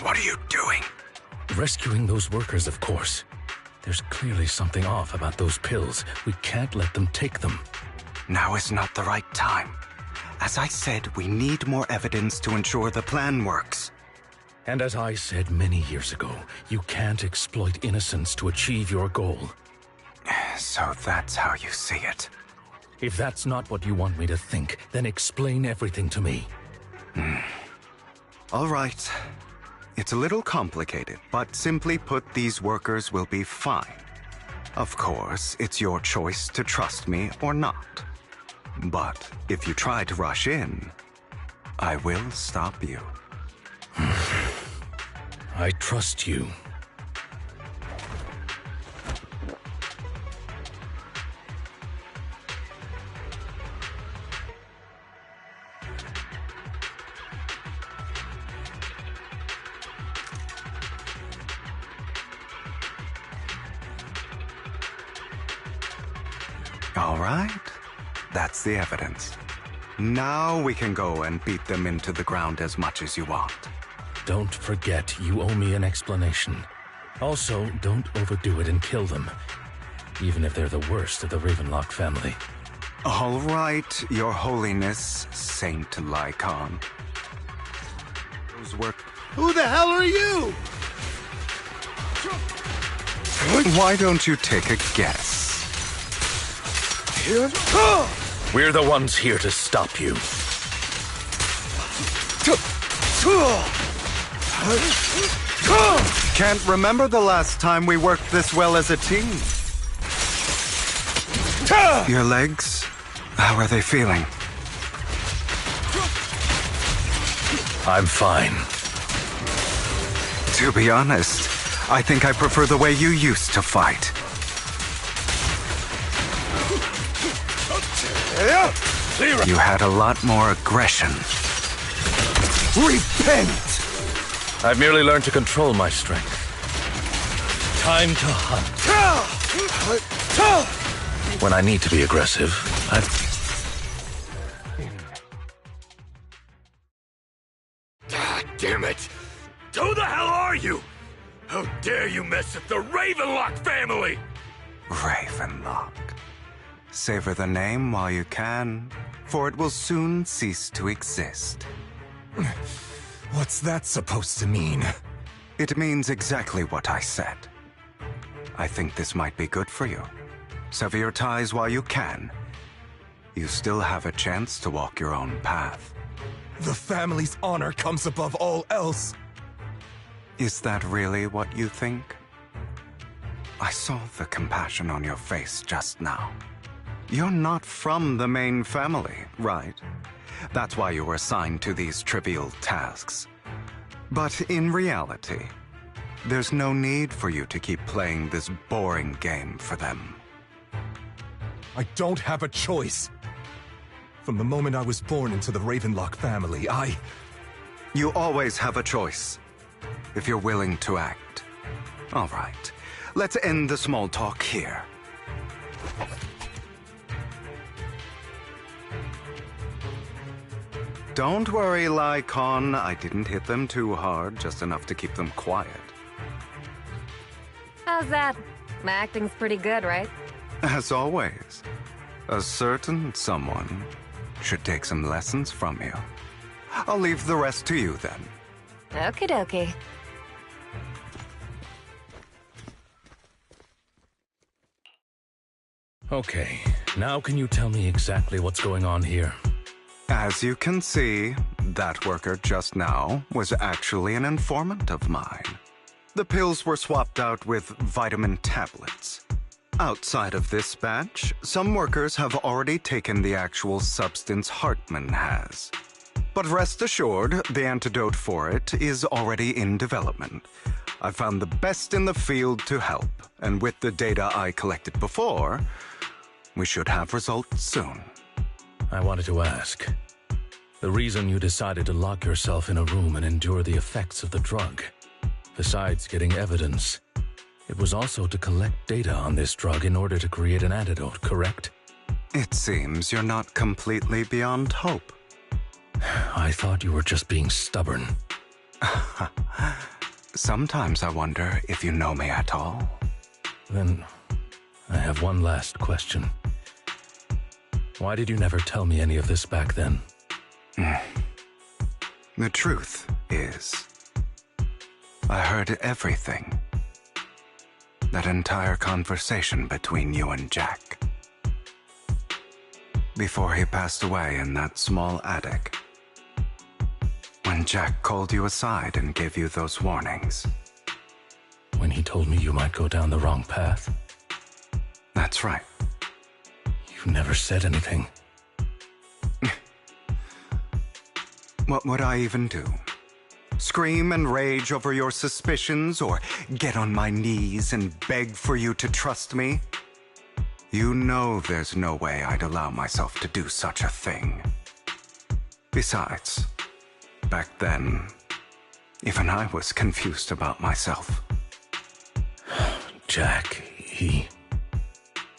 What are you doing? Rescuing those workers, of course. There's clearly something off about those pills. We can't let them take them. Now is not the right time. As I said, we need more evidence to ensure the plan works. And as I said many years ago, you can't exploit innocence to achieve your goal. So that's how you see it. If that's not what you want me to think, then explain everything to me. All right. It's a little complicated, but simply put, these workers will be fine. Of course, it's your choice to trust me or not. But if you try to rush in, I will stop you. I trust you. All right. That's the evidence. Now we can go and beat them into the ground as much as you want. Don't forget, you owe me an explanation. Also, don't overdo it and kill them, even if they're the worst of the Ravenlock family. All right, Your Holiness, Saint Lycon. Those work. Who the hell are you? Why don't you take a guess? We're the ones here to stop you. Can't remember the last time we worked this well as a team. Your legs? How are they feeling? I'm fine. To be honest, I think I prefer the way you used to fight. You had a lot more aggression. Repent! I've merely learned to control my strength. Time to hunt. When I need to be aggressive, God damn it! Who the hell are you? How dare you mess with the Ravenlock family? Ravenlock. Savor the name while you can, for it will soon cease to exist. What's that supposed to mean? It means exactly what I said. I think this might be good for you. Sever your ties while you can. You still have a chance to walk your own path. The family's honor comes above all else. Is that really what you think? I saw the compassion on your face just now. You're not from the main family, right? That's why you were assigned to these trivial tasks. But in reality, there's no need for you to keep playing this boring game for them. I don't have a choice. From the moment I was born into the Ravenlock family, You always have a choice, if you're willing to act. All right, let's end the small talk here. Don't worry, Lycon. I didn't hit them too hard, just enough to keep them quiet. How's that? My acting's pretty good, right? As always, a certain someone should take some lessons from you. I'll leave the rest to you then. Okie dokie. Okay, now can you tell me exactly what's going on here? As you can see, that worker just now was actually an informant of mine. The pills were swapped out with vitamin tablets. Outside of this batch, some workers have already taken the actual substance Hartman has. But rest assured, the antidote for it is already in development. I found the best in the field to help, and with the data I collected before, we should have results soon. I wanted to ask. The reason you decided to lock yourself in a room and endure the effects of the drug, besides getting evidence, it was also to collect data on this drug in order to create an antidote, correct? It seems you're not completely beyond hope. I thought you were just being stubborn. Sometimes I wonder if you know me at all. Then, I have one last question. Why did you never tell me any of this back then? The truth is, I heard everything. That entire conversation between you and Jack. Before he passed away in that small attic. When Jack called you aside and gave you those warnings. When he told me you might go down the wrong path? That's right. You never said anything. What would I even do? Scream and rage over your suspicions, or get on my knees and beg for you to trust me? You know there's no way I'd allow myself to do such a thing. Besides, back then, even I was confused about myself. Jack, he...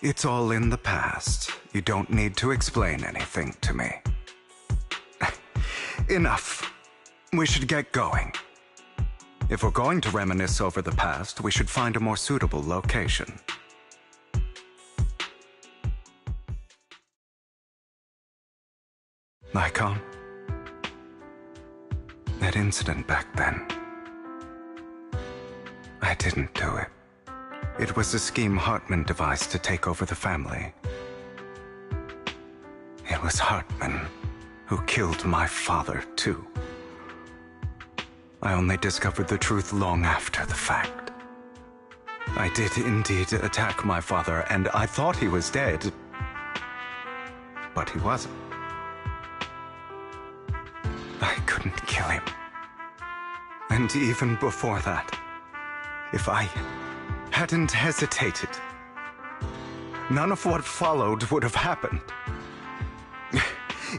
It's all in the past. You don't need to explain anything to me. Enough. We should get going. If we're going to reminisce over the past, we should find a more suitable location. Icon? That incident back then. I didn't do it. It was a scheme Hartman devised to take over the family. It was Hartman who killed my father, too. I only discovered the truth long after the fact. I did indeed attack my father, and I thought he was dead. But he wasn't. I couldn't kill him. And even before that, if I hadn't hesitated, none of what followed would have happened.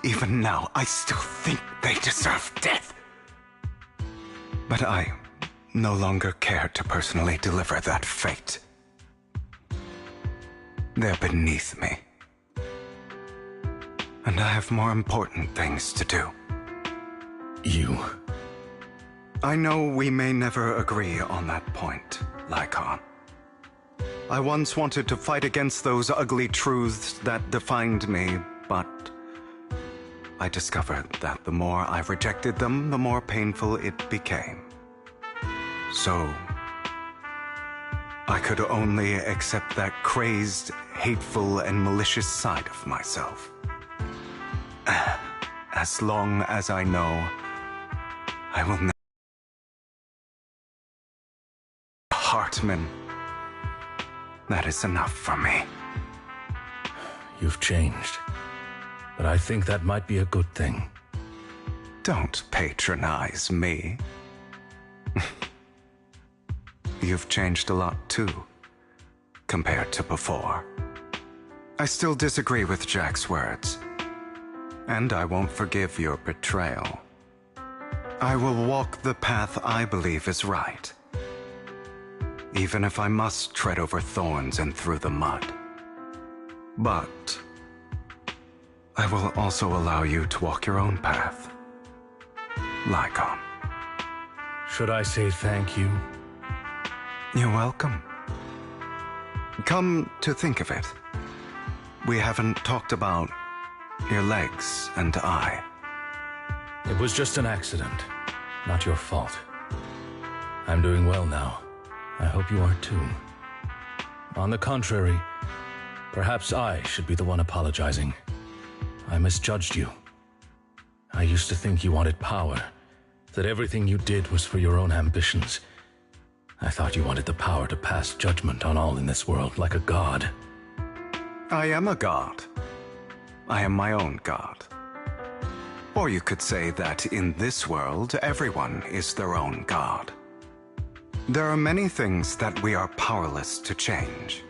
Even now, I still think they deserve death. But I no longer care to personally deliver that fate. They're beneath me. And I have more important things to do. You... I know we may never agree on that point, Lycon. I once wanted to fight against those ugly truths that defined me, but I discovered that the more I rejected them, the more painful it became. So, I could only accept that crazed, hateful, and malicious side of myself. As long as I know, I will never... Hartman. That is enough for me. You've changed. But I think that might be a good thing. Don't patronize me. You've changed a lot too, compared to before. I still disagree with Jack's words. And I won't forgive your betrayal. I will walk the path I believe is right. Even if I must tread over thorns and through the mud. But I will also allow you to walk your own path. Lycon. Should I say thank you? You're welcome. Come to think of it, we haven't talked about your legs and eye. It was just an accident, not your fault. I'm doing well now. I hope you are too. On the contrary, perhaps I should be the one apologizing. I misjudged you. I used to think you wanted power, that everything you did was for your own ambitions. I thought you wanted the power to pass judgment on all in this world like a god. I am a god. I am my own god. Or you could say that in this world, everyone is their own god. There are many things that we are powerless to change.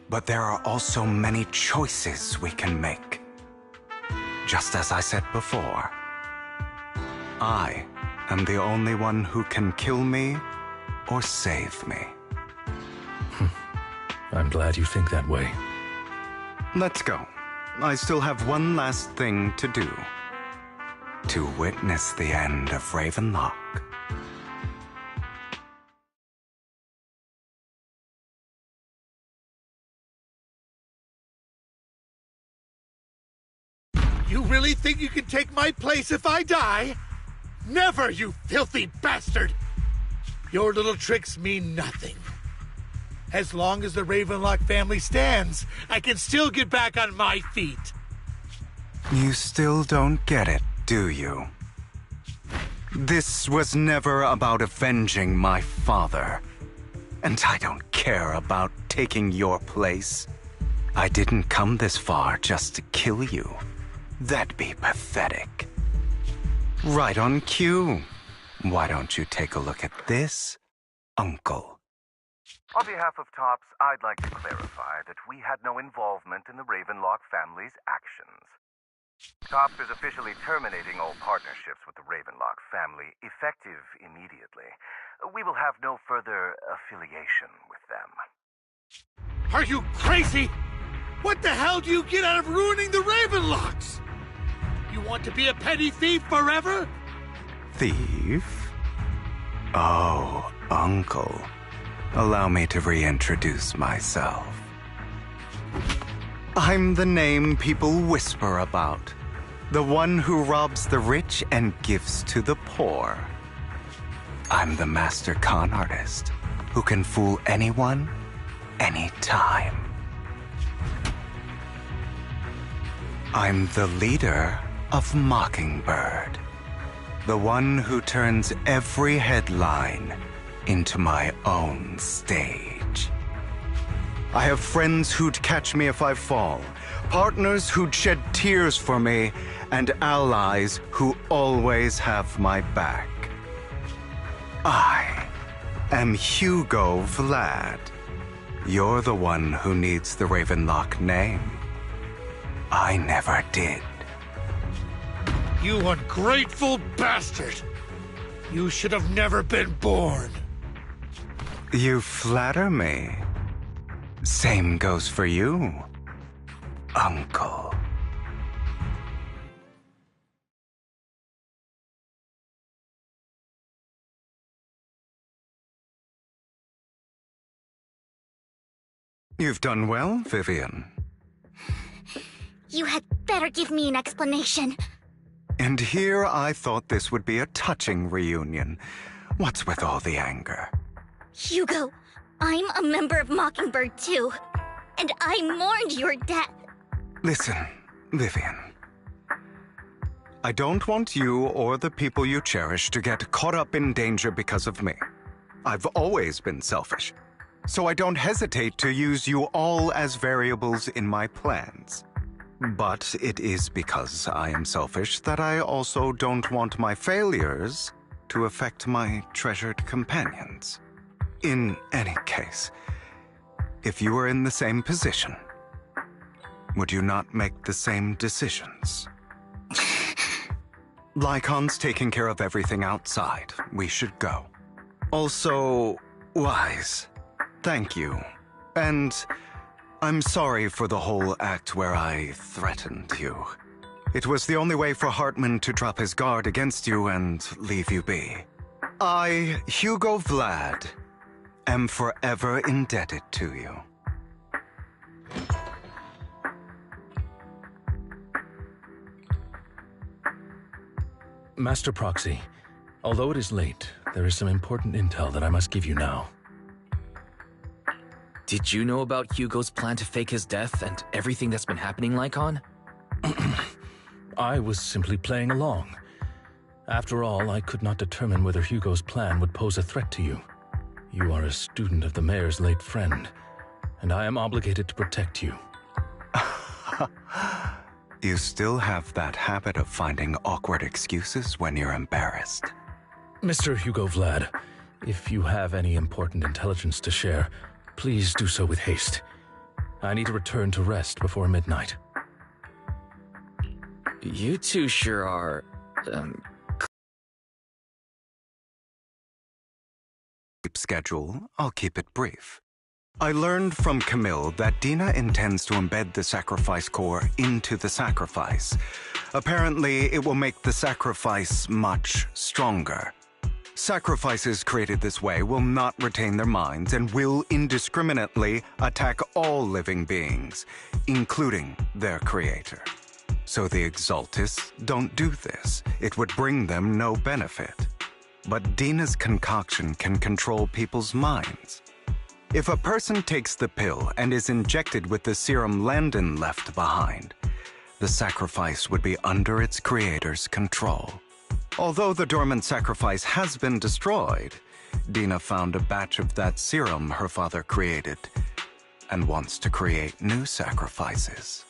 But there are also many choices we can make. Just as I said before, I am the only one who can kill me or save me. I'm glad you think that way. Let's go. I still have one last thing to do. To witness the end of Ravenlock. You really think you can take my place if I die? Never, you filthy bastard! Your little tricks mean nothing. As long as the Ravenlock family stands, I can still get back on my feet. You still don't get it, do you? This was never about avenging my father. And I don't care about taking your place. I didn't come this far just to kill you. That'd be pathetic. Right on cue. Why don't you take a look at this, Uncle? On behalf of TOPS, I'd like to clarify that we had no involvement in the Ravenlock family's actions. TOPS is officially terminating all partnerships with the Ravenlock family, effective immediately. We will have no further affiliation with them. Are you crazy? What the hell do you get out of ruining the Ravenlocks? You want to be a petty thief forever? Thief? Oh, Uncle. Allow me to reintroduce myself. I'm the name people whisper about. The one who robs the rich and gives to the poor. I'm the master con artist who can fool anyone, anytime. I'm the leader of Mockingbird. The one who turns every headline into my own stage. I have friends who'd catch me if I fall, partners who'd shed tears for me, and allies who always have my back. I am Hugo Vlad. You're the one who needs the Ravenlock name. I never did. You ungrateful bastard! You should have never been born. You flatter me. Same goes for you, Uncle. You've done well, Vivian. You had better give me an explanation. And here I thought this would be a touching reunion. What's with all the anger? Hugo, I'm a member of Mockingbird too, and I mourned your death. Listen, Vivian. I don't want you or the people you cherish to get caught up in danger because of me. I've always been selfish, so I don't hesitate to use you all as variables in my plans. But it is because I am selfish that I also don't want my failures to affect my treasured companions. In any case, if you were in the same position, would you not make the same decisions? Lycon's taking care of everything outside. We should go. Also, Wise, thank you. And I'm sorry for the whole act where I threatened you. It was the only way for Hartman to drop his guard against you and leave you be. I, Hugo Vlad, am forever indebted to you. Master Proxy, although it is late, there is some important intel that I must give you now. Did you know about Hugo's plan to fake his death and everything that's been happening, Lycon? I was simply playing along. After all, I could not determine whether Hugo's plan would pose a threat to you. You are a student of the mayor's late friend, and I am obligated to protect you. You still have that habit of finding awkward excuses when you're embarrassed. Mr. Hugo Vlad, if you have any important intelligence to share, please do so with haste. I need to return to rest before midnight. You two sure are, Schedule, I'll keep it brief. I learned from Camille that Dina intends to embed the sacrifice core into the sacrifice. Apparently, it will make the sacrifice much stronger. Sacrifices created this way will not retain their minds and will indiscriminately attack all living beings, including their creator. So the Exaltists don't do this. It would bring them no benefit. But Dina's concoction can control people's minds. If a person takes the pill and is injected with the serum Landon left behind, the sacrifice would be under its creator's control. Although the dormant sacrifice has been destroyed, Dina found a batch of that serum her father created and wants to create new sacrifices.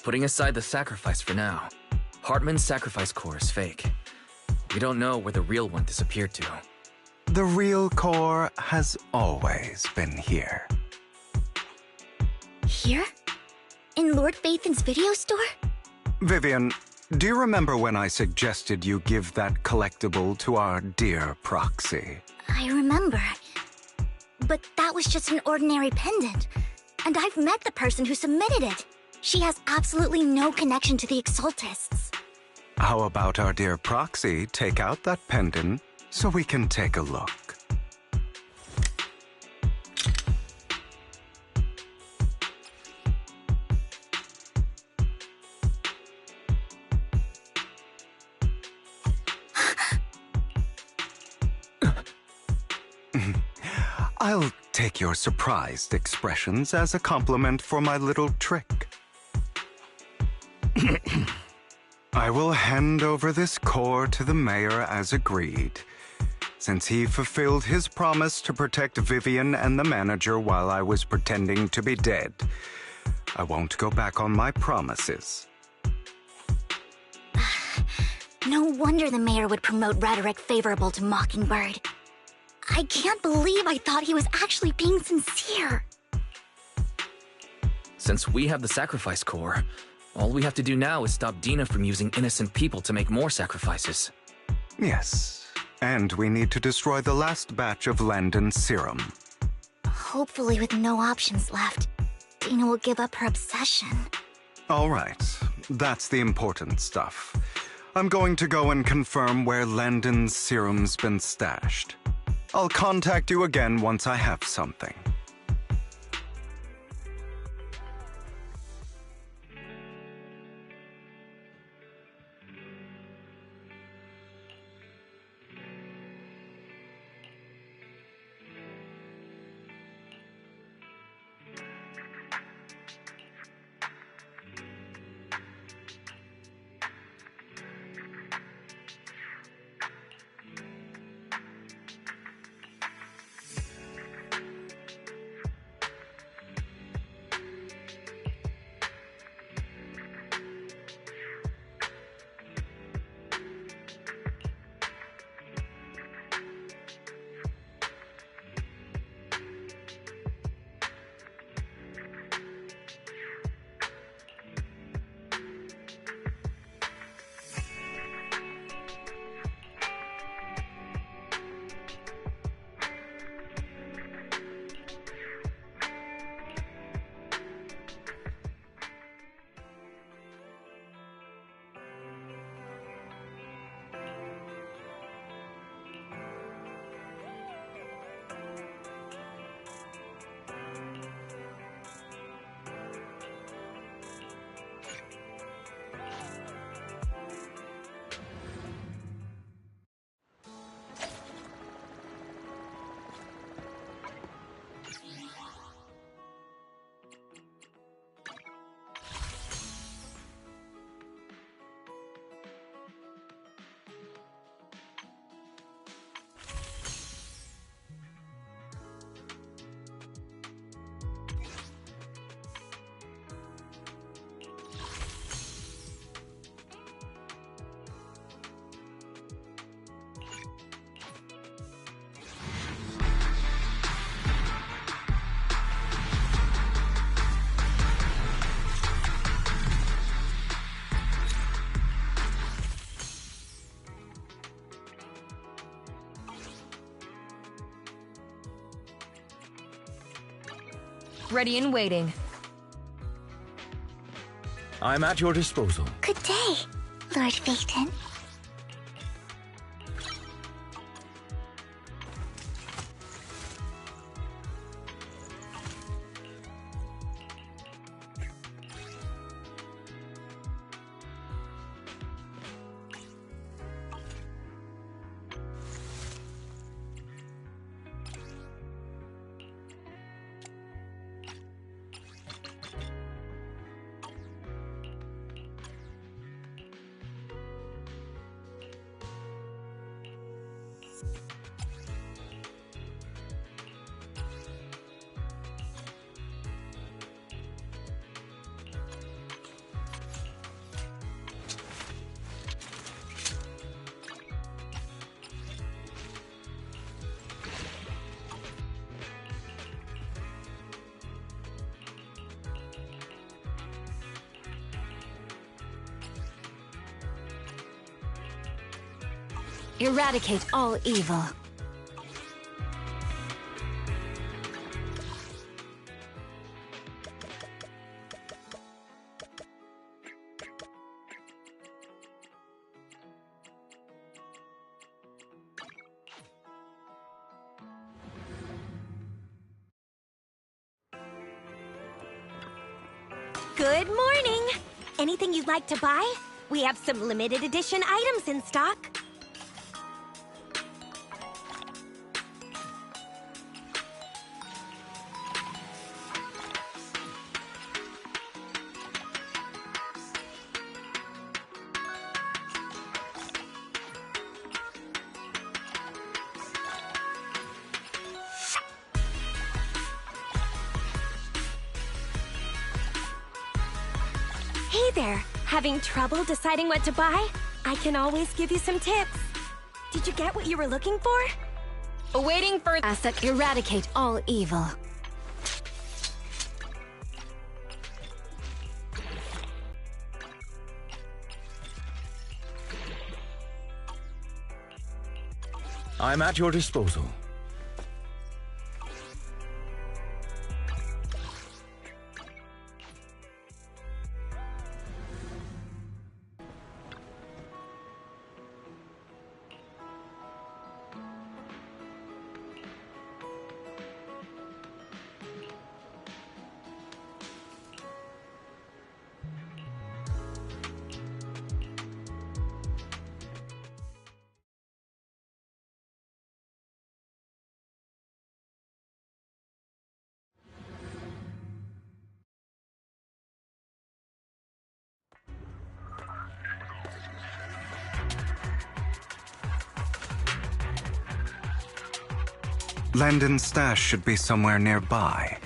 Putting aside the sacrifice for now, Hartman's sacrifice core is fake. We don't know where the real one disappeared to. The real core has always been here. Here? In Lord Phaethon's video store? Vivian, do you remember when I suggested you give that collectible to our dear proxy? I remember. But that was just an ordinary pendant. And I've met the person who submitted it. She has absolutely no connection to the Exaltists. How about our dear proxy take out that pendant so we can take a look? I'll take your surprised expressions as a compliment for my little trick. I will hand over this core to the mayor as agreed. Since he fulfilled his promise to protect Vivian and the manager while I was pretending to be dead, I won't go back on my promises. No wonder the mayor would promote rhetoric favorable to Mockingbird. I can't believe I thought he was actually being sincere. Since we have the sacrifice core, all we have to do now is stop Dina from using innocent people to make more sacrifices. Yes, and we need to destroy the last batch of Landon's serum. Hopefully with no options left, Dina will give up her obsession. All right, that's the important stuff. I'm going to go and confirm where Landon's serum's been stashed. I'll contact you again once I have something. Ready and waiting. I'm at your disposal. Good day, Lord Phaethon. Eradicate all evil. Good morning! Anything you'd like to buy? We have some limited edition items in stock. Hey there! Having trouble deciding what to buy? I can always give you some tips. Did you get what you were looking for? Awaiting for asset. Eradicate all evil. I'm at your disposal. Landon's stash should be somewhere nearby.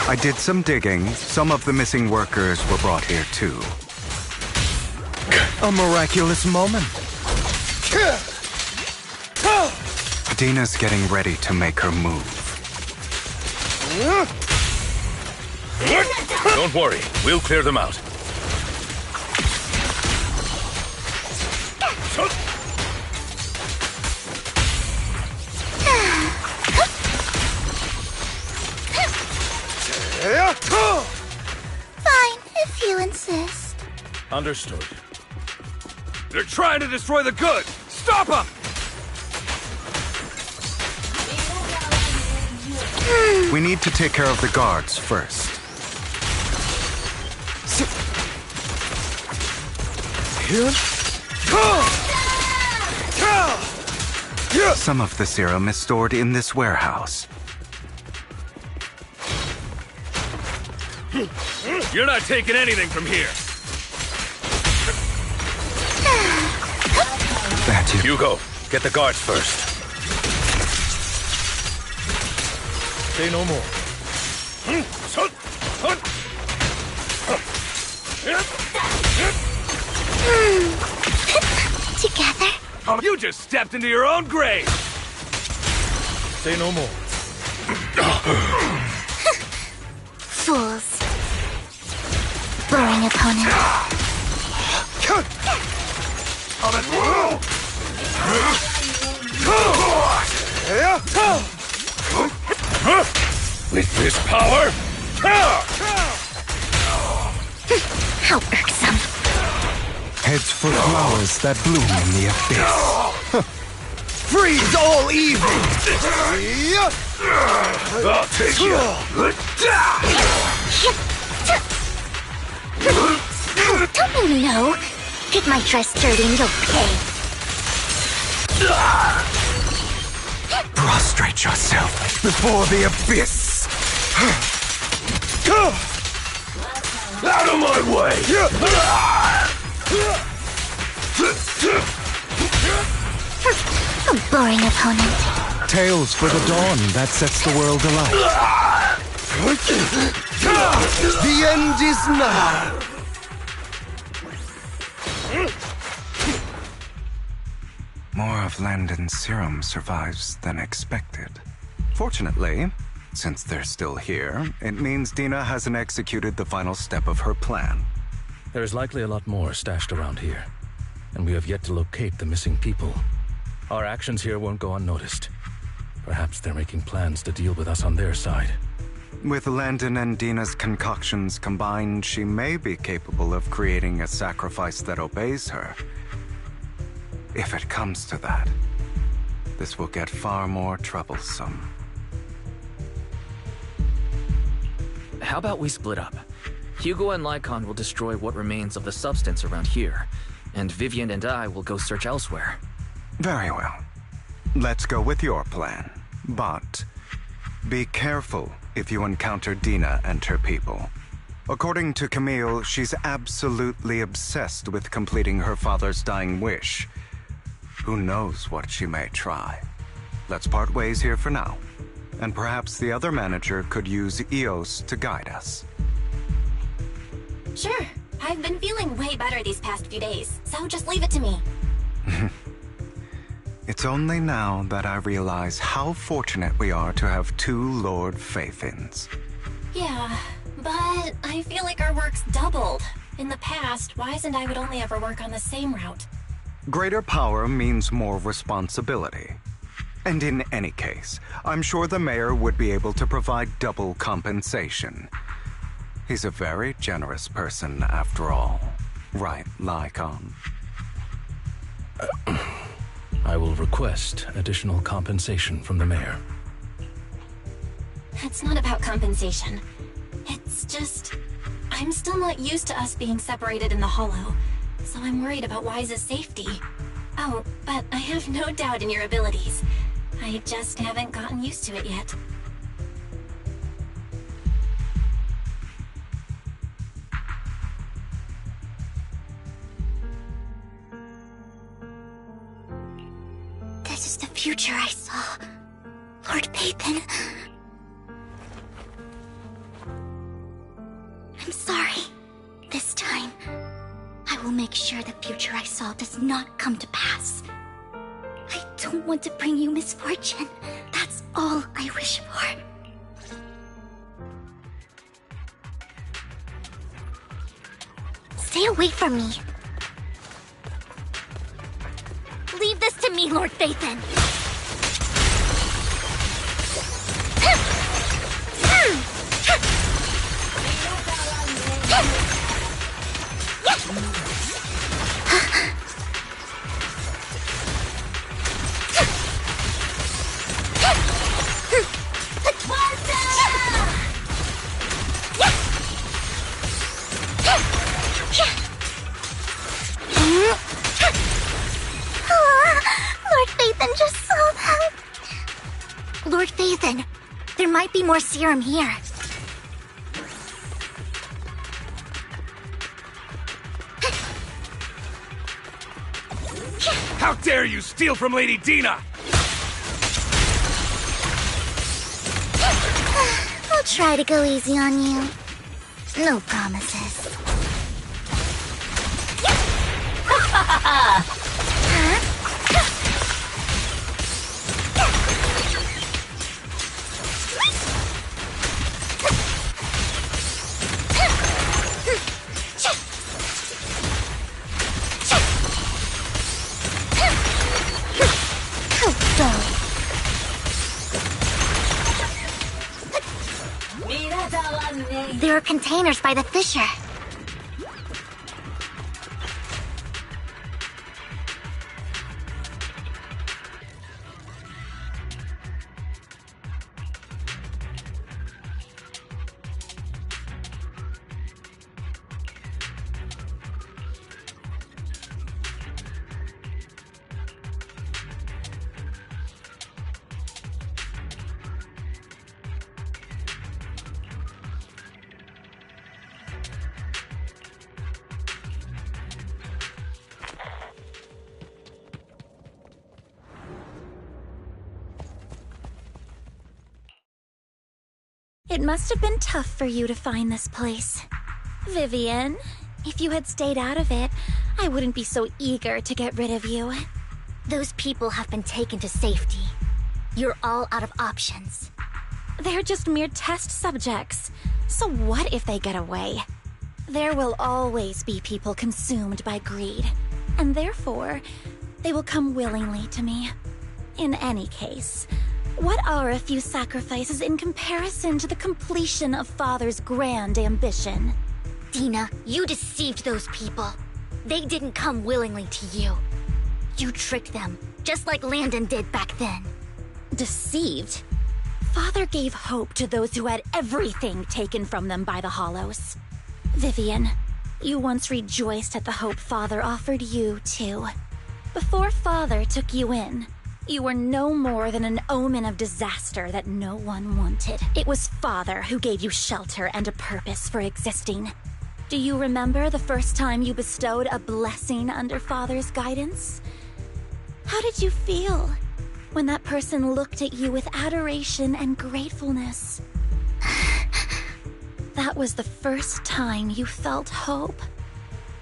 I did some digging. Some of the missing workers were brought here too. A miraculous moment. Dina's getting ready to make her move. Don't worry, we'll clear them out. Fine, if you insist. Understood. They're trying to destroy the goods! Stop them! We need to take care of the guards first. Some of the serum is stored in this warehouse. You're not taking anything from here! That's it. Hugo, get the guards first. Say no more. Together? You just stepped into your own grave! Say no more. Fools. Boring opponent. With this power? How irksome. Heads for flowers that bloom in the abyss. Freeze all evil! I'll take you! Don't you know? Get my dress dirty and you'll pay. Prostrate yourself before the abyss! Out of my way! A boring opponent. Tales for the dawn that sets the world alight. The end is nigh! More of Landon's serum survives than expected. Fortunately, since they're still here, it means Dina hasn't executed the final step of her plan. There's likely a lot more stashed around here, and we have yet to locate the missing people. Our actions here won't go unnoticed. Perhaps they're making plans to deal with us on their side. With Landon and Dina's concoctions combined, she may be capable of creating a sacrifice that obeys her. If it comes to that, this will get far more troublesome. How about we split up? Hugo and Lycon will destroy what remains of the substance around here, and Vivian and I will go search elsewhere. Very well. Let's go with your plan. But be careful if you encounter Dina and her people. According to Camille, she's absolutely obsessed with completing her father's dying wish. Who knows what she may try? Let's part ways here for now. And perhaps the other manager could use EOS to guide us. Sure. I've been feeling way better these past few days, so just leave it to me. It's only now that I realize how fortunate we are to have two Lord Faithins. Yeah, but I feel like our work's doubled. In the past, Wise and I would only ever work on the same route. Greater power means more responsibility. And in any case, I'm sure the mayor would be able to provide double compensation. He's a very generous person, after all. Right, Lycon? I will request additional compensation from the mayor. It's not about compensation. It's just... I'm still not used to us being separated in the Hollow, so I'm worried about Wise's safety. Oh, but I have no doubt in your abilities. I just haven't gotten used to it yet. This is the future I saw. Lord Pathan. I'm sorry. This time, I will make sure the future I saw does not come to pass. I don't want to bring you misfortune. That's all I wish for. Stay away from me. Leave this to me, Lord Phaethon. Lord Phaethon, there might be more serum here. How dare you steal from Lady Dina! I'll try to go easy on you. No promises. There are containers by the fissure. It must have been tough for you to find this place. Vivian, if you had stayed out of it, I wouldn't be so eager to get rid of you. Those people have been taken to safety. You're all out of options. They're just mere test subjects. So what if they get away? There will always be people consumed by greed, and therefore, they will come willingly to me. In any case, what are a few sacrifices in comparison to the completion of Father's grand ambition? Dina, you deceived those people. They didn't come willingly to you. You tricked them, just like Landon did back then. Deceived? Father gave hope to those who had everything taken from them by the Hollows. Vivian, you once rejoiced at the hope Father offered you, too. Before Father took you in, you were no more than an omen of disaster that no one wanted. It was Father who gave you shelter and a purpose for existing. Do you remember the first time you bestowed a blessing under Father's guidance? How did you feel when that person looked at you with adoration and gratefulness? That was the first time you felt hope.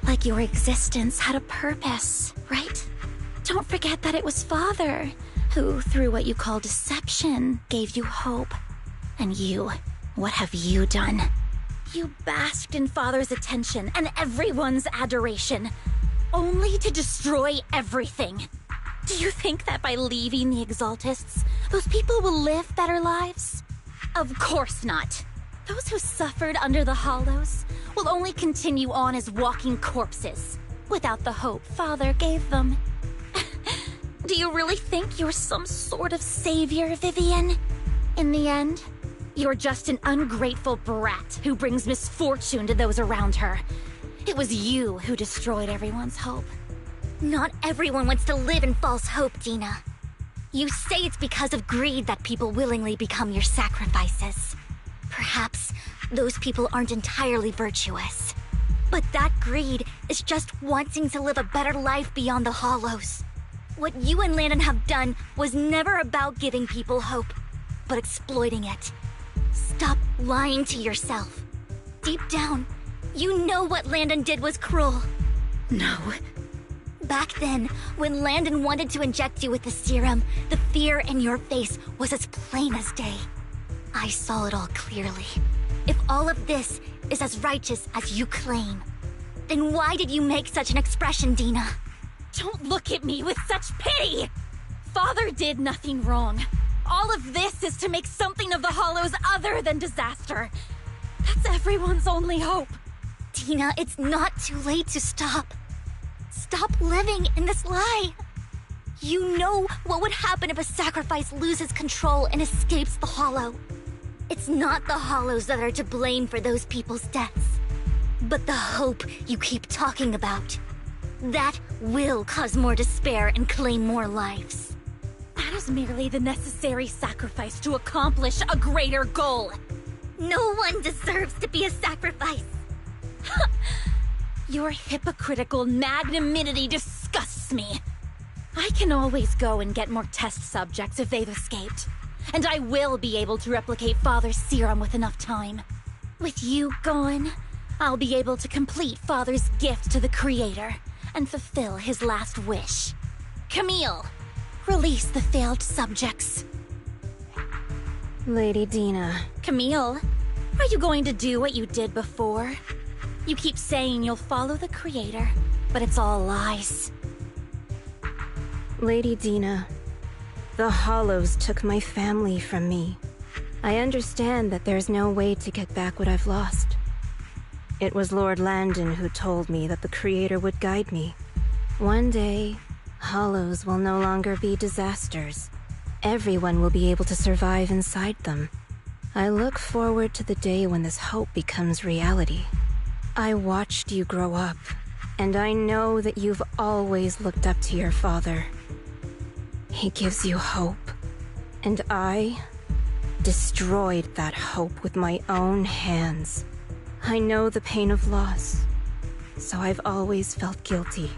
Like your existence had a purpose, right? Don't forget that it was Father who, through what you call deception, gave you hope. And you, what have you done? You basked in Father's attention and everyone's adoration, only to destroy everything. Do you think that by leaving the Exaltists, those people will live better lives? Of course not. Those who suffered under the Hollows will only continue on as walking corpses, without the hope Father gave them. Do you really think you're some sort of savior, Vivian? In the end, you're just an ungrateful brat who brings misfortune to those around her. It was you who destroyed everyone's hope. Not everyone wants to live in false hope, Dina. You say it's because of greed that people willingly become your sacrifices. Perhaps those people aren't entirely virtuous. But that greed is just wanting to live a better life beyond the Hollows. What you and Landon have done was never about giving people hope, but exploiting it. Stop lying to yourself. Deep down, you know what Landon did was cruel. No. Back then, when Landon wanted to inject you with the serum, the fear in your face was as plain as day. I saw it all clearly. If all of this is as righteous as you claim, then why did you make such an expression, Dina? Don't look at me with such pity! Father did nothing wrong. All of this is to make something of the Hollows other than disaster. That's everyone's only hope. Dina, it's not too late to stop. Stop living in this lie. You know what would happen if a sacrifice loses control and escapes the Hollow. It's not the Hollows that are to blame for those people's deaths, but the hope you keep talking about. That will cause more despair and claim more lives. That is merely the necessary sacrifice to accomplish a greater goal. No one deserves to be a sacrifice. Your hypocritical magnanimity disgusts me. I can always go and get more test subjects if they've escaped. And I will be able to replicate Father's serum with enough time. With you gone, I'll be able to complete Father's gift to the Creator and fulfill his last wish. Camille, release the failed subjects. Lady Dina. Camille, are you going to do what you did before? You keep saying you'll follow the Creator, but it's all lies. Lady Dina, the Hollows took my family from me. I understand that there's no way to get back what I've lost. It was Lord Landon who told me that the Creator would guide me. One day, Hollows will no longer be disasters. Everyone will be able to survive inside them. I look forward to the day when this hope becomes reality. I watched you grow up, and I know that you've always looked up to your father. He gives you hope, and I destroyed that hope with my own hands. I know the pain of loss, so I've always felt guilty.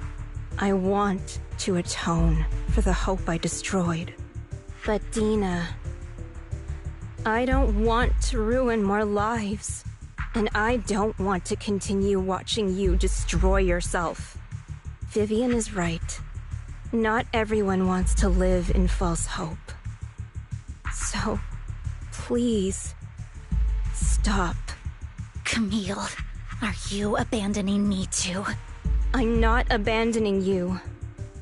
I want to atone for the hope I destroyed. But Dina, I don't want to ruin more lives. And I don't want to continue watching you destroy yourself. Vivian is right. Not everyone wants to live in false hope. So, please, stop. Camille, Are you abandoning me too? I'm not abandoning you.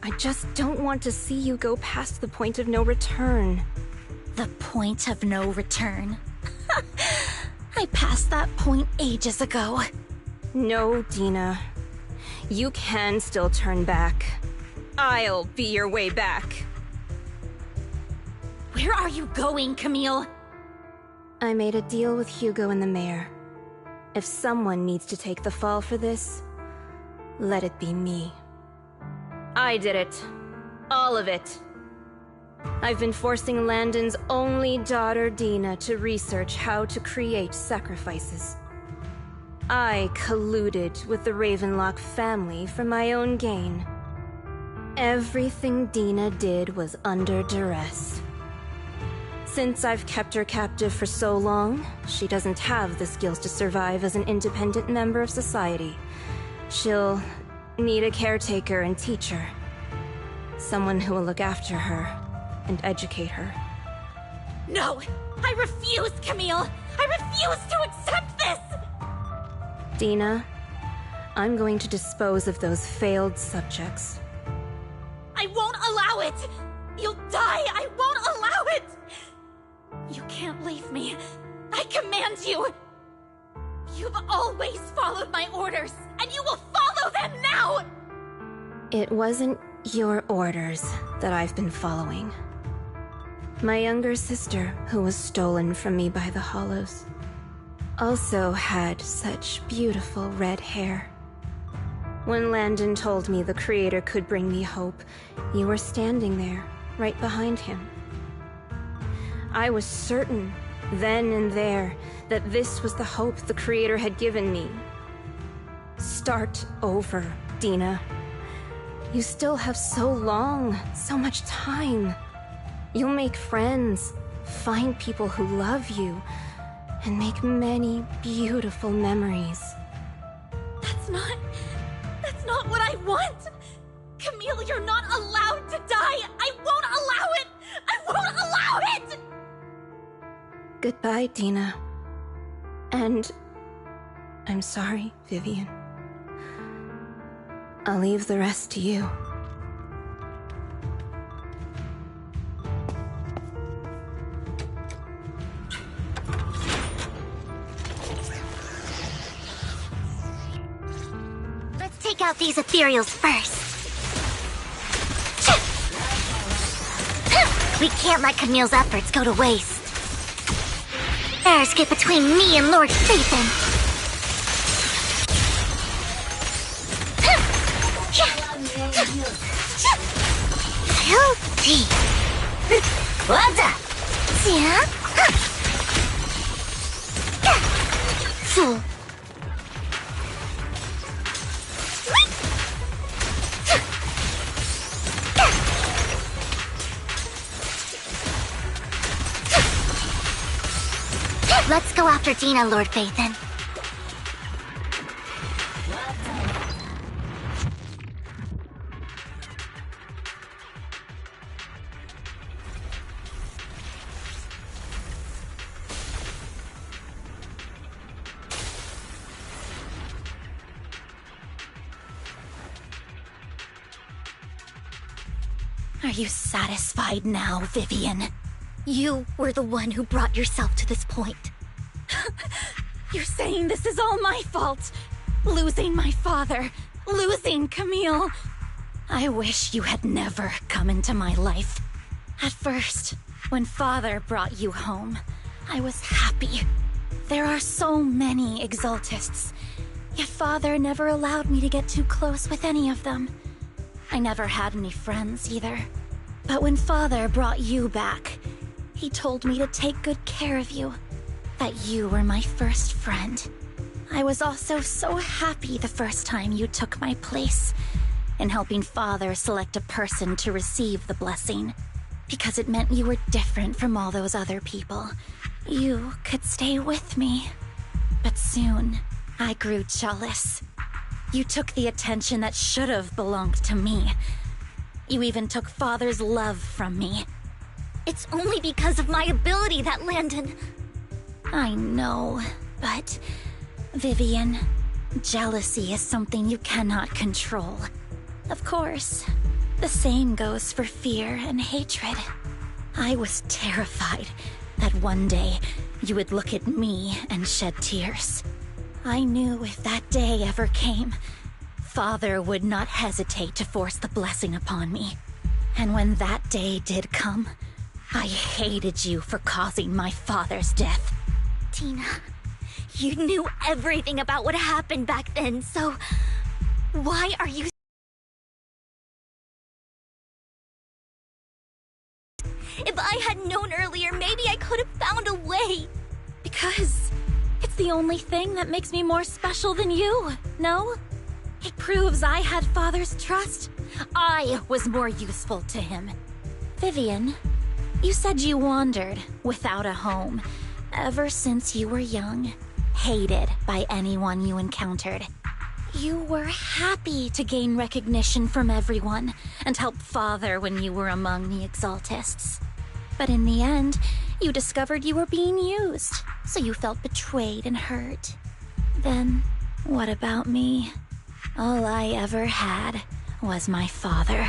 I just don't want to see you go past the point of no return. The point of no return? I passed that point ages ago. No, Dina. You can still turn back. I'll be your way back. Where are you going, Camille? I made a deal with Hugo and the mayor. If someone needs to take the fall for this, let it be me. I did it. All of it. I've been forcing Landon's only daughter, Dina, to research how to create sacrifices. I colluded with the Ravenlock family for my own gain. Everything Dina did was under duress. Since I've kept her captive for so long, she doesn't have the skills to survive as an independent member of society. She'll need a caretaker and teacher. Someone who will look after her and educate her. No! I refuse, Camille! I refuse to accept this! Dina, I'm going to dispose of those failed subjects. I won't allow it! You'll die! I won't allow it! You can't leave me. I command you! You've always followed my orders, and you will follow them now! It wasn't your orders that I've been following. My younger sister, who was stolen from me by the Hollows, also had such beautiful red hair. When Landon told me the Creator could bring me hope, you were standing there, right behind him. I was certain, then and there, that this was the hope the Creator had given me. Start over, Dina. You still have so long, so much time. You'll make friends, find people who love you, and make many beautiful memories. That's not what I want! Camille, you're not allowed to die! I won't allow it! I won't allow it! Goodbye, Dina. And I'm sorry, Vivian. I'll leave the rest to you. Let's take out these ethereals first. We can't let Camille's efforts go to waste. There's get between me and Lord Phaethon. Filthy. What's up? Yeah? Fool. Let's go after Dina, Lord Phaethon. Are you satisfied now, Vivian? You were the one who brought yourself to this point. You're saying this is all my fault. Losing my father, losing Camille. I wish you had never come into my life. At first, when Father brought you home, I was happy. There are so many Exaltists, yet Father never allowed me to get too close with any of them. I never had any friends either. But when Father brought you back, he told me to take good care of you, that you were my first friend. I was also so happy the first time you took my place in helping Father select a person to receive the blessing, because it meant you were different from all those other people. You could stay with me. But soon, I grew jealous. You took the attention that should have belonged to me. You even took Father's love from me. It's only because of my ability that Landon... I know, but... Vivian, Jealousy is something you cannot control. Of course, the same goes for fear and hatred. I was terrified that one day you would look at me and shed tears. I knew if that day ever came, Father would not hesitate to force the blessing upon me. And when that day did come, I hated you for causing my father's death. Tina, you knew everything about what happened back then, so why are you... If I had known earlier, maybe I could have found a way. Because it's the only thing that makes me more special than you, no? It proves I had Father's trust. I was more useful to him. Vivian, you said you wandered without a home ever since you were young, hated by anyone you encountered. You were happy to gain recognition from everyone and help Father when you were among the Exaltists. But in the end, you discovered you were being used, so you felt betrayed and hurt. Then, what about me? All I ever had was my father.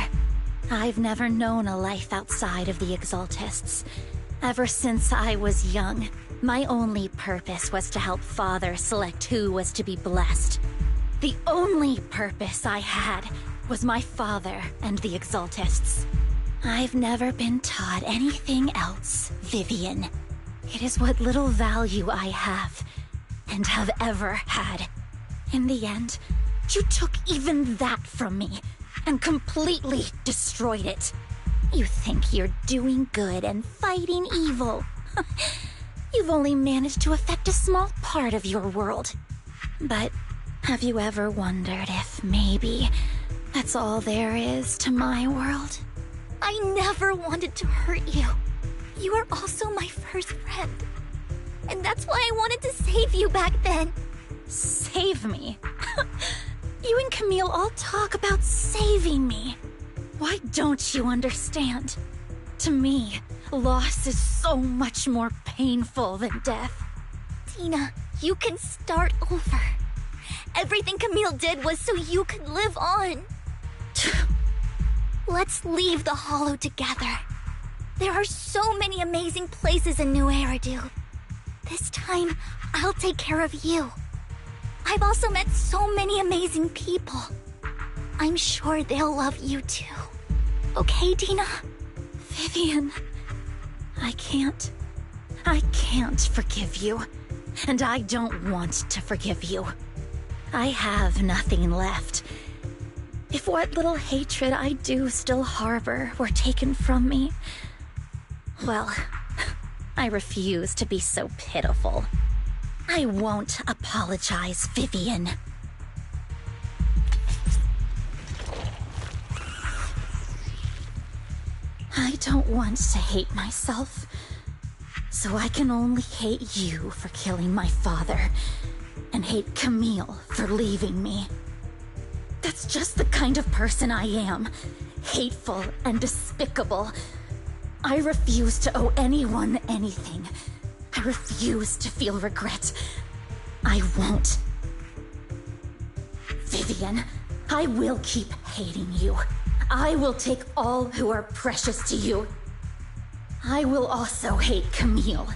I've never known a life outside of the Exaltists. Ever since I was young, my only purpose was to help Father select who was to be blessed. The only purpose I had was my father and the Exaltists. I've never been taught anything else, Vivian. It is what little value I have, and have ever had. In the end, you took even that from me, and completely destroyed it. You think you're doing good and fighting evil. You've only managed to affect a small part of your world. But have you ever wondered if maybe that's all there is to my world? I never wanted to hurt you. You were also my first friend. And that's why I wanted to save you back then. Save me? You and Camille all talk about saving me. Why don't you understand? To me, loss is so much more painful than death. Tina, you can start over. Everything Camille did was so you could live on. Let's leave the Hollow together. There are so many amazing places in New Eridu. This time, I'll take care of you. I've also met so many amazing people. I'm sure they'll love you too. Okay, Tina? Vivian, I can't forgive you. And I don't want to forgive you. I have nothing left. If what little hatred I do still harbor were taken from me, well, I refuse to be so pitiful. I won't apologize, Vivian. I don't want to hate myself, so I can only hate you for killing my father, and hate Camille for leaving me. That's just the kind of person I am. Hateful and despicable. I refuse to owe anyone anything. I refuse to feel regret. I won't. Vivian, I will keep hating you. I will take all who are precious to you. I will also hate Camille,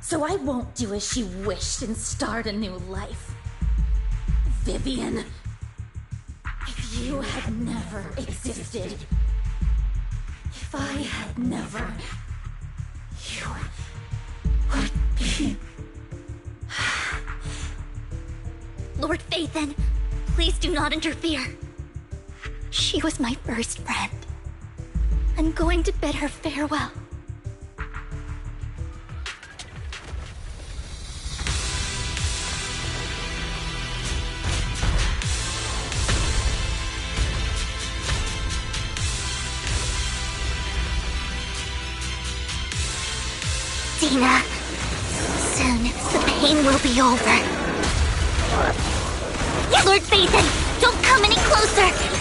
so I won't do as she wished and start a new life. Vivian, if you had never existed, if I had never, you would be... Lord Phaethon, please do not interfere. She was my first friend. I'm going to bid her farewell. Dina, soon the pain will be over. Lord Phaethon, don't come any closer!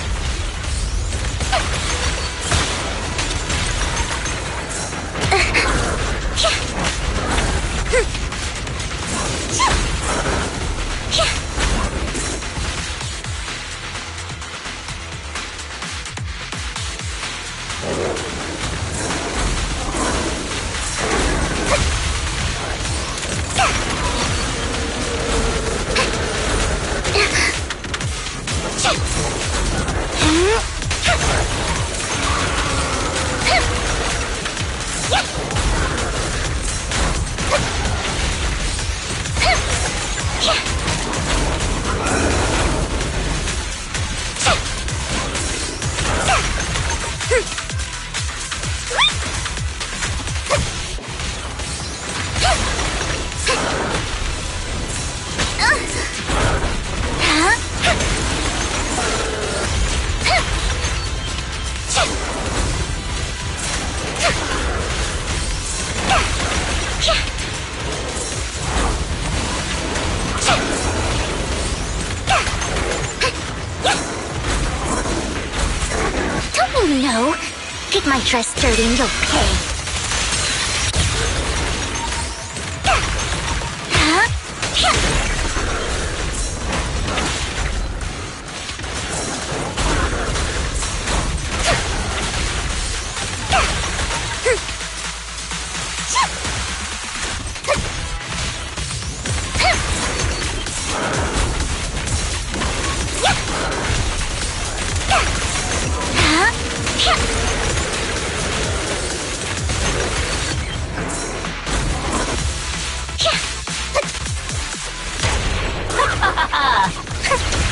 my dress dirty and you'll pay.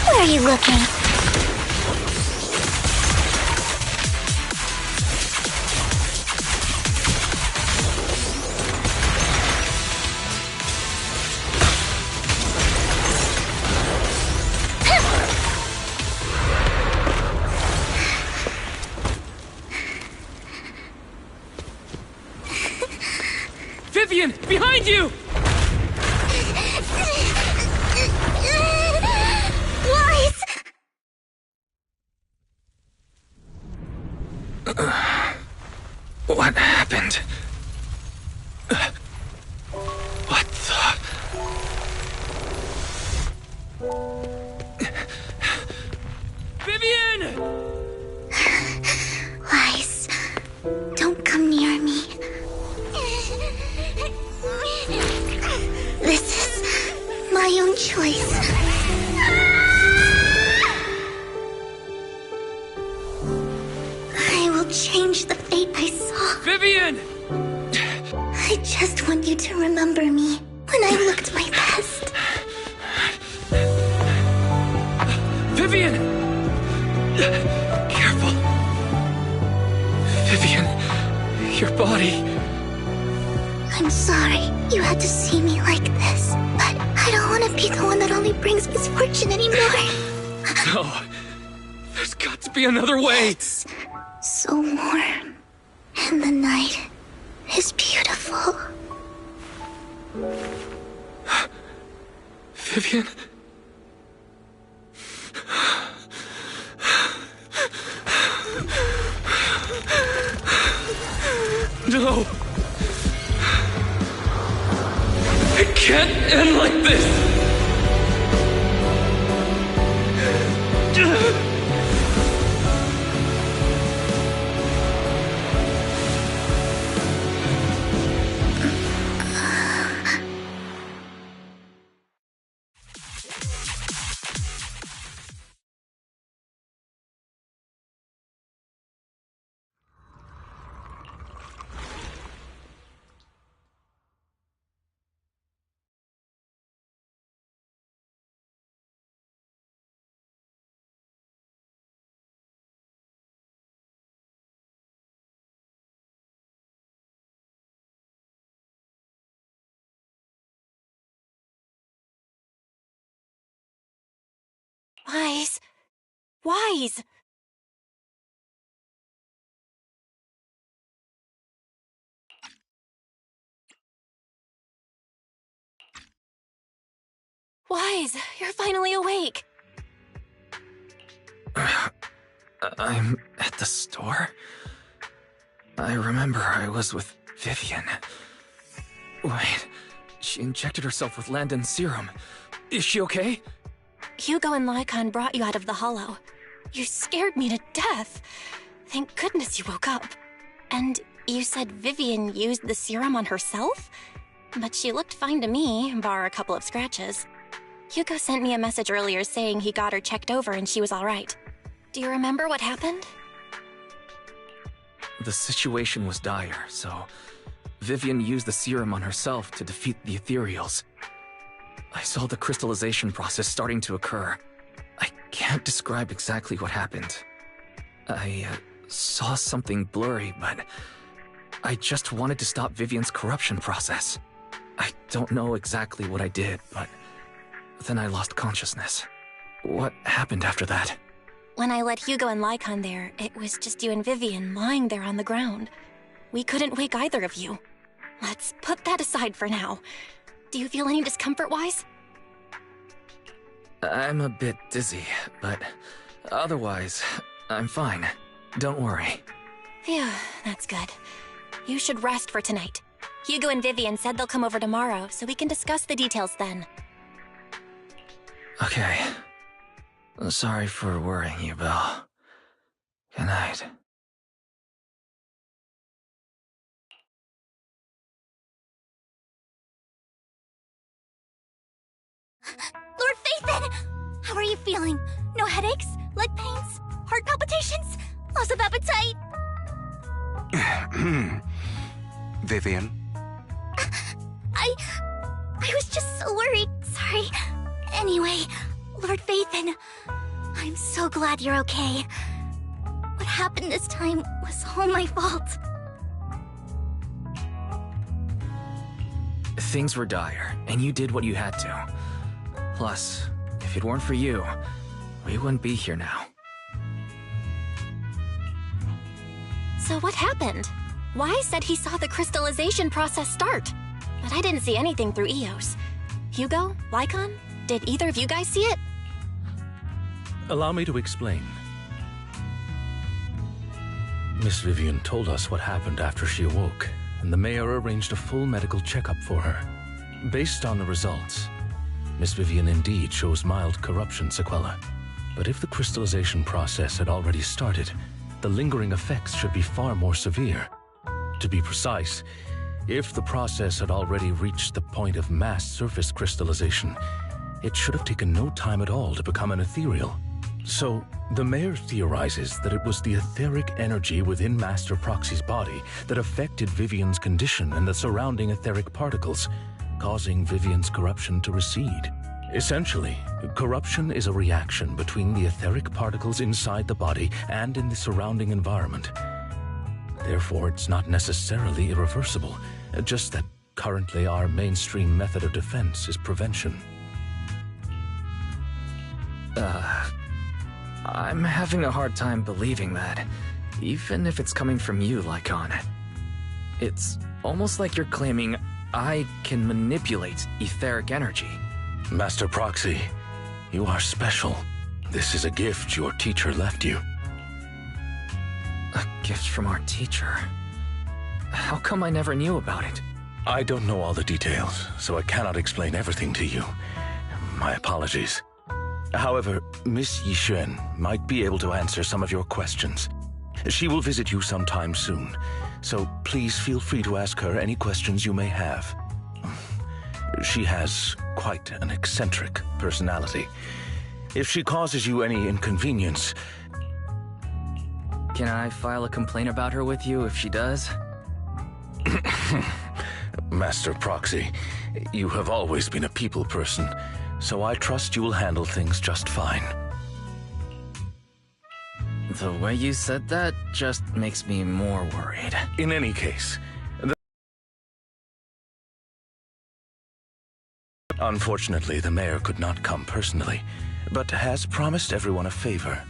Where are you looking? Vivian, behind you! What happened? What the... Vivian! Lies. Don't come near me. This is my own choice. I will change the fate I saw. Vivian! I just want you to remember me when I looked my best. Vivian! Careful. Vivian, your body... I'm sorry you had to see me like this, but I don't want to be the one that only brings misfortune anymore. No. There's got to be another way. It's so warm, and the night is beautiful. Vivian? No! It can't end like this! Wise. Wise! Wise, you're finally awake. I'm at the store? I remember I was with Vivian. Wait, she injected herself with Landon's serum. Is she okay? Hugo and Lycon brought you out of the hollow. You scared me to death. Thank goodness you woke up. And you said Vivian used the serum on herself? But she looked fine to me, bar a couple of scratches. Hugo sent me a message earlier saying he got her checked over and she was alright. Do you remember what happened? The situation was dire, so Vivian used the serum on herself to defeat the ethereals. I saw the crystallization process starting to occur. I can't describe exactly what happened. I saw something blurry, but I just wanted to stop Vivian's corruption process. I don't know exactly what I did, but then I lost consciousness. What happened after that? When I led Hugo and Lycon there, it was just you and Vivian lying there on the ground. We couldn't wake either of you. Let's put that aside for now. Do you feel any discomfort, Wise? I'm a bit dizzy, but otherwise, I'm fine. Don't worry. Phew, that's good. You should rest for tonight. Hugo and Vivian said they'll come over tomorrow, so we can discuss the details then. Okay. Sorry for worrying you, Belle. Good night. Lord Phaethon! How are you feeling? No headaches? Leg pains? Heart palpitations? Loss of appetite? Vivian? I was just so worried. Sorry. Anyway, Lord Phaethon, I'm so glad you're okay. What happened this time was all my fault. Things were dire, and you did what you had to. Plus, if it weren't for you, we wouldn't be here now. So what happened? Wise said he saw the crystallization process start, but I didn't see anything through EOS. Hugo? Lycon? Did either of you guys see it? Allow me to explain. Miss Vivian told us what happened after she awoke, and the mayor arranged a full medical checkup for her. Based on the results, Miss Vivian indeed shows mild corruption sequelae. But if the crystallization process had already started, the lingering effects should be far more severe. To be precise, if the process had already reached the point of mass surface crystallization, it should have taken no time at all to become an ethereal. So, the mayor theorizes that it was the etheric energy within Master Proxy's body that affected Vivian's condition and the surrounding etheric particles, causing Vivian's corruption to recede. Essentially, corruption is a reaction between the etheric particles inside the body and in the surrounding environment. Therefore, it's not necessarily irreversible, just that currently our mainstream method of defense is prevention. I'm having a hard time believing that, even if it's coming from you, Lycon. It's almost like you're claiming I can manipulate etheric energy. Master Proxy, you are special. This is a gift your teacher left you. A gift from our teacher? How come I never knew about it? I don't know all the details, so I cannot explain everything to you. My apologies. However, Miss Yixuan might be able to answer some of your questions. She will visit you sometime soon, so please feel free to ask her any questions you may have. She has quite an eccentric personality. If she causes you any inconvenience... Can I file a complaint about her with you if she does? Master Proxy, you have always been a people person, so I trust you will handle things just fine. The way you said that just makes me more worried. In any case, unfortunately, the mayor could not come personally, but has promised everyone a favor.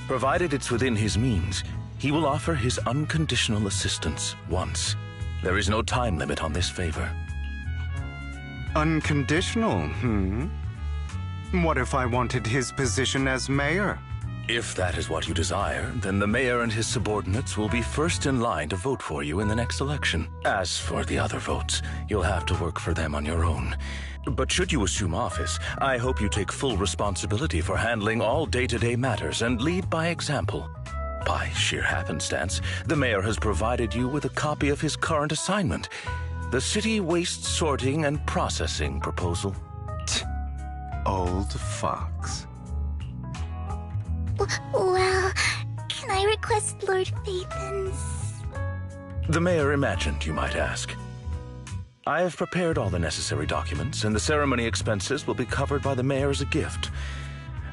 Provided it's within his means, he will offer his unconditional assistance once. There is no time limit on this favor. Unconditional, What if I wanted his position as mayor? If that is what you desire, then the mayor and his subordinates will be first in line to vote for you in the next election. As for the other votes, you'll have to work for them on your own. But should you assume office, I hope you take full responsibility for handling all day-to-day matters and lead by example. By sheer happenstance, the mayor has provided you with a copy of his current assignment, the City Waste Sorting and Processing proposal. Old fox. Well, can I request Lord Phaethon's... The mayor imagined you might ask. I have prepared all the necessary documents, and the ceremony expenses will be covered by the mayor as a gift.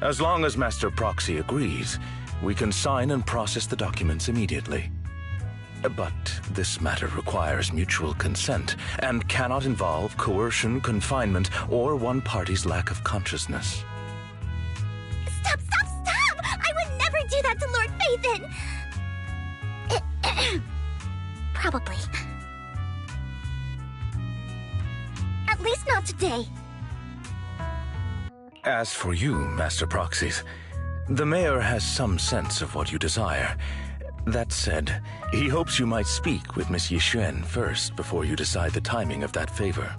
As long as Master Proxy agrees, we can sign and process the documents immediately. But this matter requires mutual consent and cannot involve coercion, confinement, or one party's lack of consciousness. Stop! I would never do that to Lord Phaethon! Probably. At least not today. As for you, Master Proxies, the mayor has some sense of what you desire. That said, he hopes you might speak with Miss Yixuan first before you decide the timing of that favor.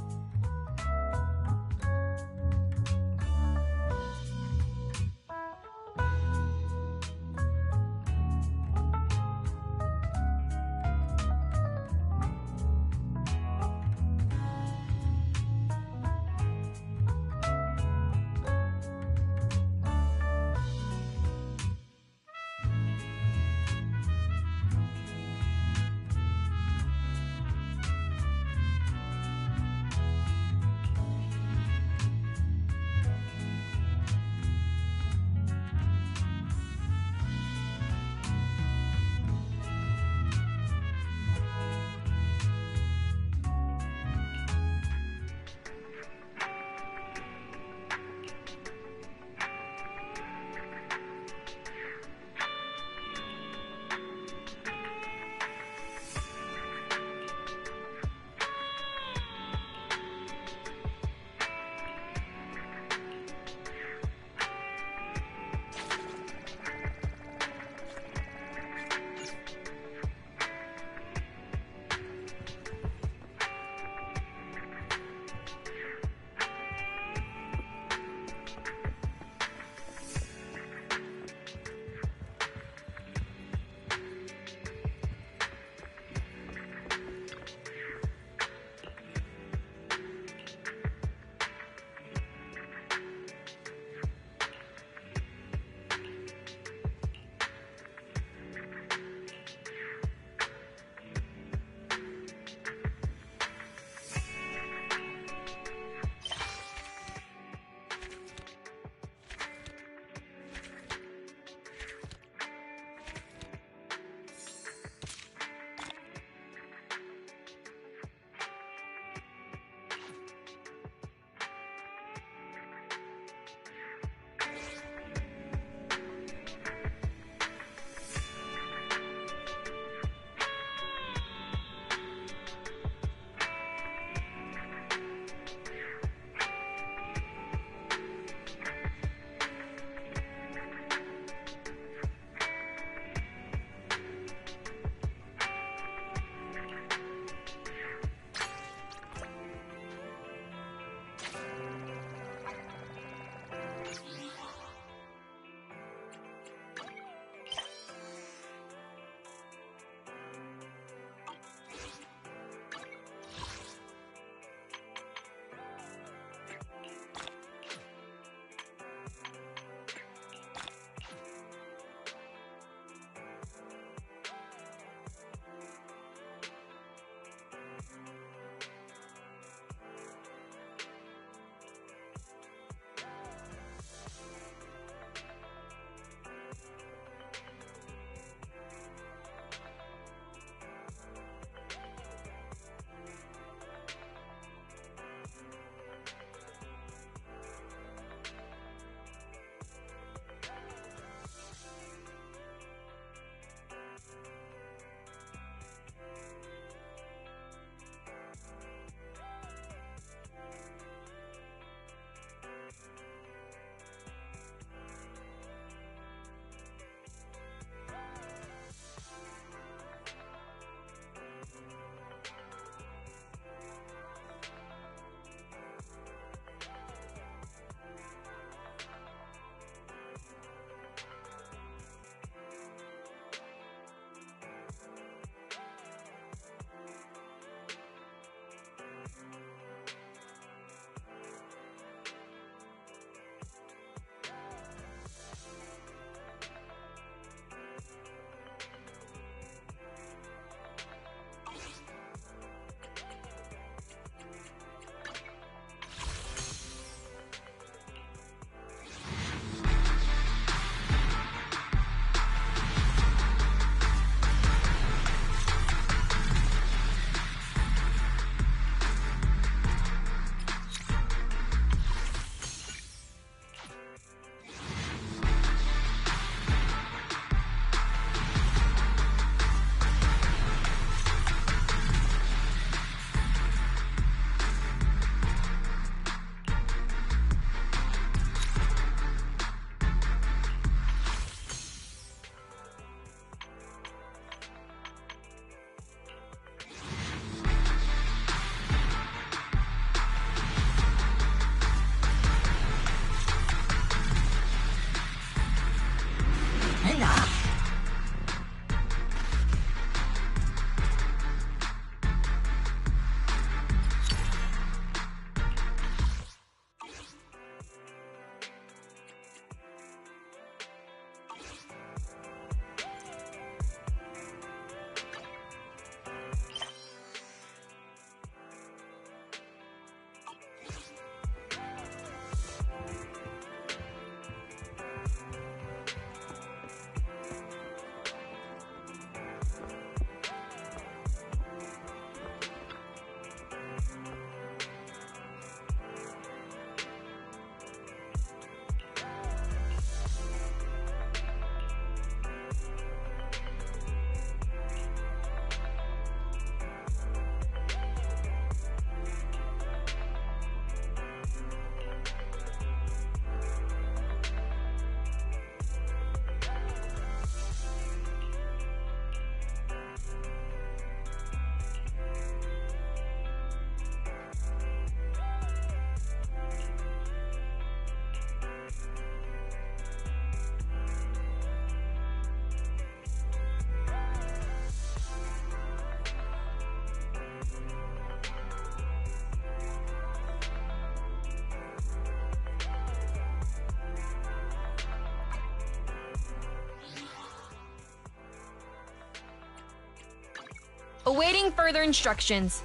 Awaiting further instructions.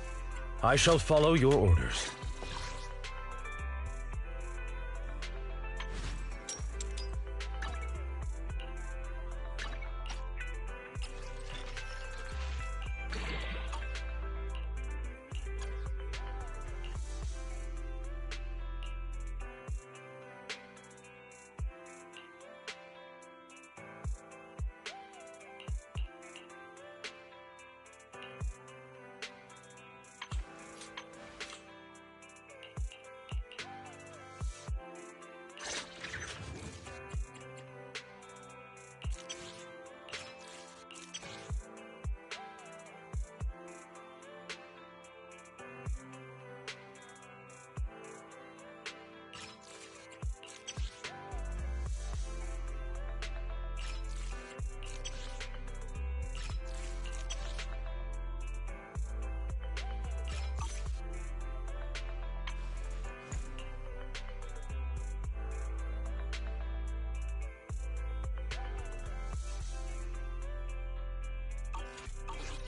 I shall follow your orders.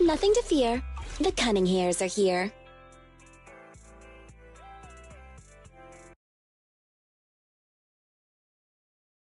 Nothing to fear. The cunning hairs are here.